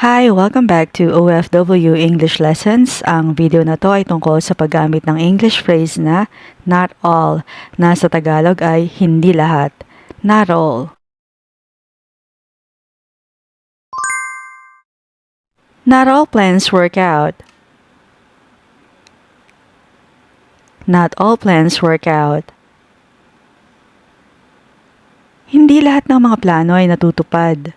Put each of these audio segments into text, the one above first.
Hi! Welcome back to OFW English Lessons. Ang video na to ay tungkol sa paggamit ng English phrase na not all, na sa Tagalog ay hindi lahat. Not all. Not all plans work out. Not all plans work out. Hindi lahat ng mga plano ay natutupad.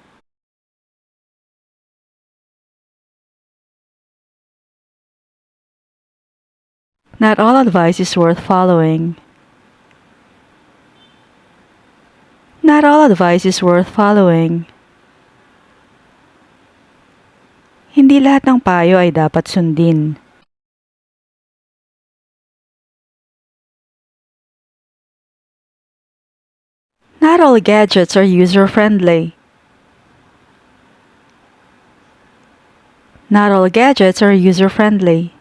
Not all advice is worth following. Not all advice is worth following. Hindi lahat ng payo ay dapat sundin. Not all gadgets are user-friendly. Not all gadgets are user-friendly.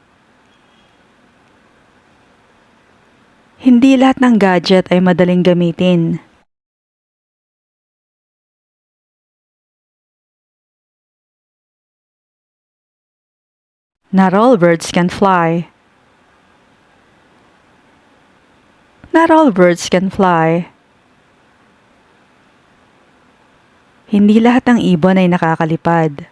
Hindi lahat ng gadget ay madaling gamitin. Not all birds can fly. Not all birds can fly. Hindi lahat ng ibon ay nakakalipad.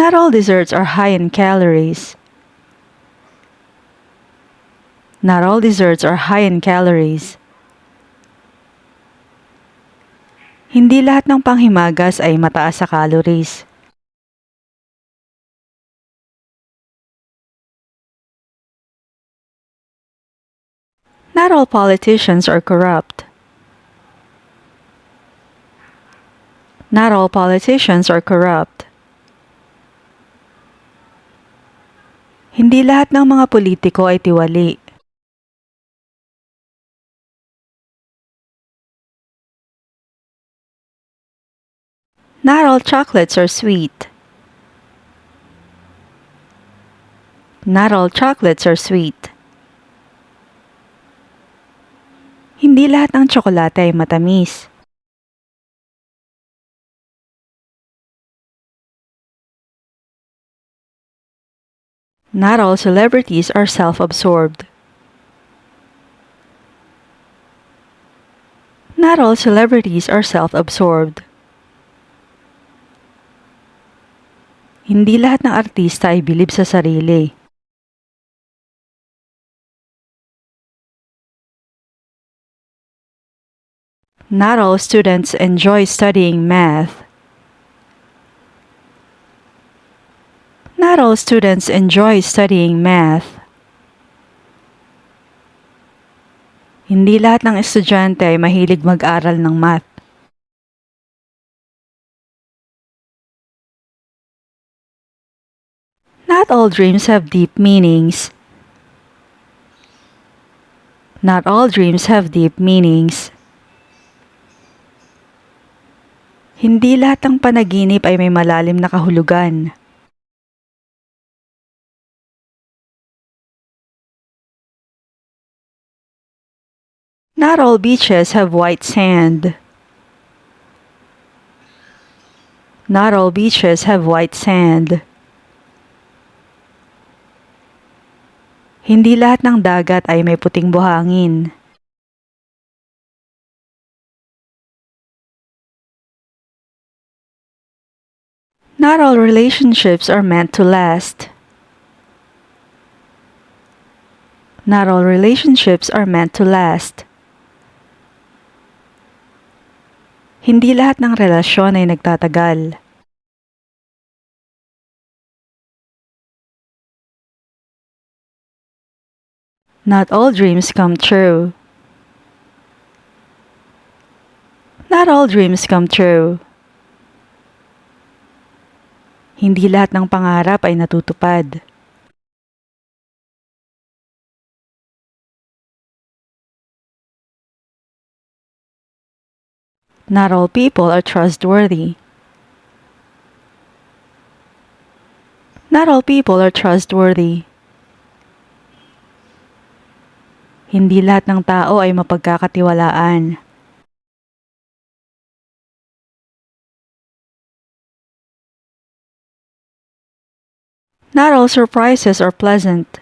Not all desserts are high in calories. Not all desserts are high in calories. Hindi lahat ng panghimagas ay mataas sa calories. Not all politicians are corrupt. Not all politicians are corrupt. Hindi lahat ng mga politiko ay tiwali. Not all chocolates are sweet. Not all chocolates are sweet. Hindi lahat ng tsokolate ay matamis. Not all celebrities are self-absorbed. Not all celebrities are self-absorbed. Hindi lahat ng artista ay bilib sa sarili. Not all students enjoy studying math. Not all students enjoy studying math. Hindi lahat ng estudyante ay mahilig mag-aral ng math. Not all dreams have deep meanings. Not all dreams have deep meanings. Hindi lahat ng panaginip ay may malalim na kahulugan. Not all beaches have white sand. Not all beaches have white sand. Hindi lahat ng dagat ay may puting buhangin. Not all relationships are meant to last. Not all relationships are meant to last. Hindi lahat ng relasyon ay nagtatagal. Not all dreams come true. Not all dreams come true. Hindi lahat ng pangarap ay natutupad. Not all people are trustworthy. Not all people are trustworthy. Hindi lahat ng tao ay mapagkakatiwalaan. Not all surprises are pleasant.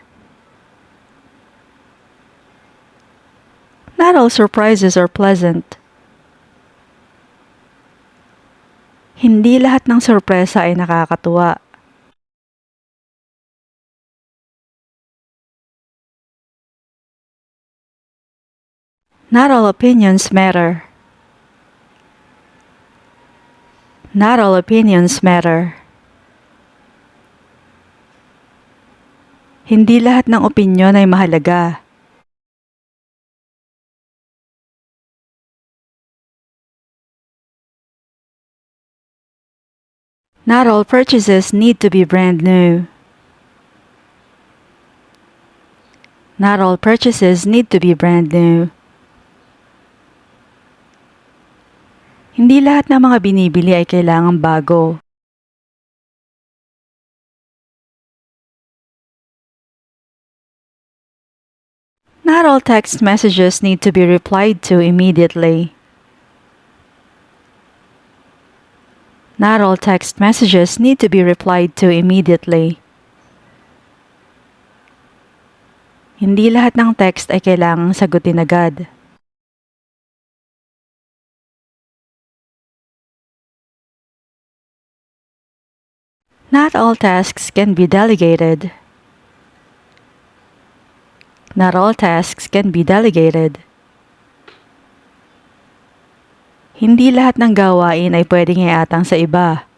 Not all surprises are pleasant. Hindi lahat ng sorpresa ay nakakatuwa. Not all opinions matter. Not all opinions matter. Hindi lahat ng opinyon ay mahalaga. Not all purchases need to be brand new. Not all purchases need to be brand new. Hindi lahat ng mga binibili ay kailangang bago. Not all text messages need to be replied to immediately. Not all text messages need to be replied to immediately. Hindi lahat ng text ay kailangang sagutin agad. Not all tasks can be delegated. Not all tasks can be delegated. Hindi lahat ng gawain ay pwedeng iatang sa iba.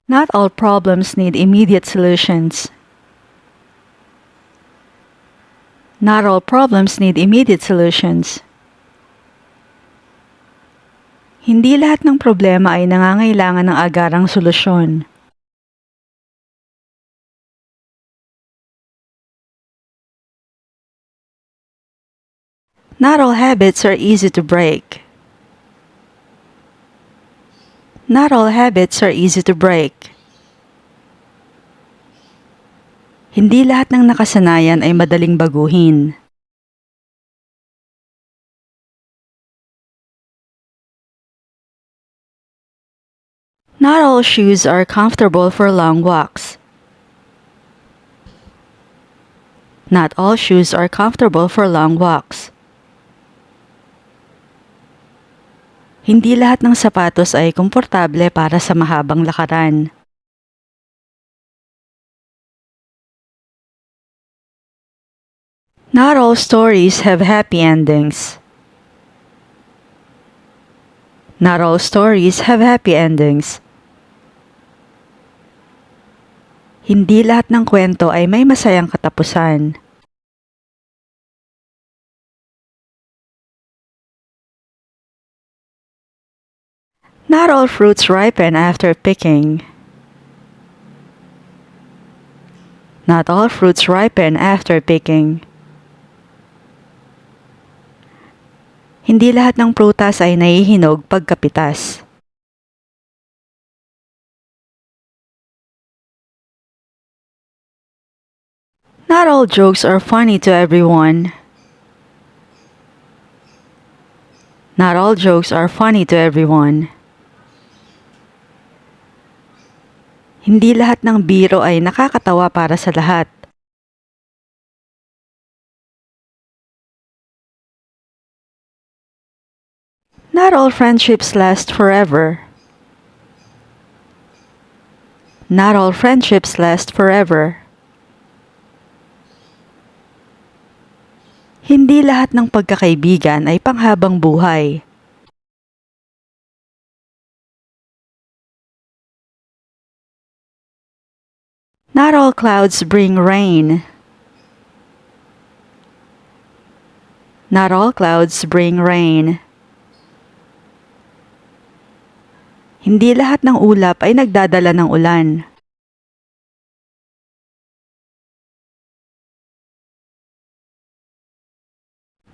Not all problems need immediate solutions. Not all problems need immediate solutions. Hindi lahat ng problema ay nangangailangan ng agarang solusyon. Not all habits are easy to break. Not all habits are easy to break. Hindi lahat ng nakasanayan ay madaling baguhin. Not all shoes are comfortable for long walks. Not all shoes are comfortable for long walks. Hindi lahat ng sapatos ay komportable para sa mahabang lakaran. Not all stories have happy endings. Not all stories have happy endings. Hindi lahat ng kwento ay may masayang katapusan. Not all fruits ripen after picking. Not all fruits ripen after picking. Hindi lahat ng prutas ay nahihinog pagkapitas. Not all jokes are funny to everyone. Not all jokes are funny to everyone. Hindi lahat ng biro ay nakakatawa para sa lahat. Not all friendships last forever. Not all friendships last forever. Hindi lahat ng pagkakaibigan ay panghabang buhay. Not all clouds bring rain. Not all clouds bring rain. Hindi lahat ng ulap ay nagdadala ng ulan.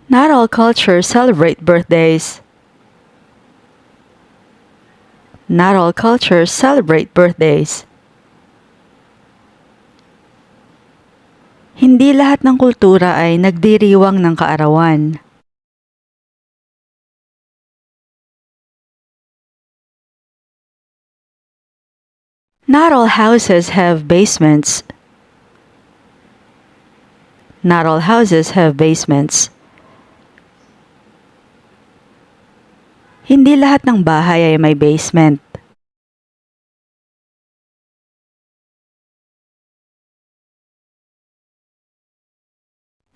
Not all cultures celebrate birthdays. Not all cultures celebrate birthdays. Hindi lahat ng kultura ay nagdiriwang ng kaarawan. Not all houses have basements. Not all houses have basements. Hindi lahat ng bahay ay may basement.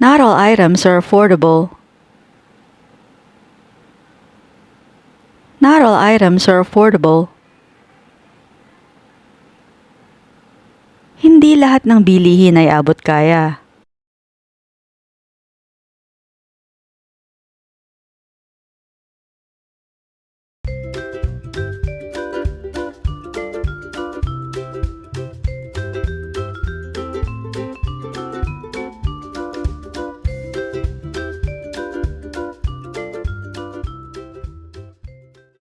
Not all items are affordable. Not all items are affordable. Hindi lahat ng bilihin ay abot kaya.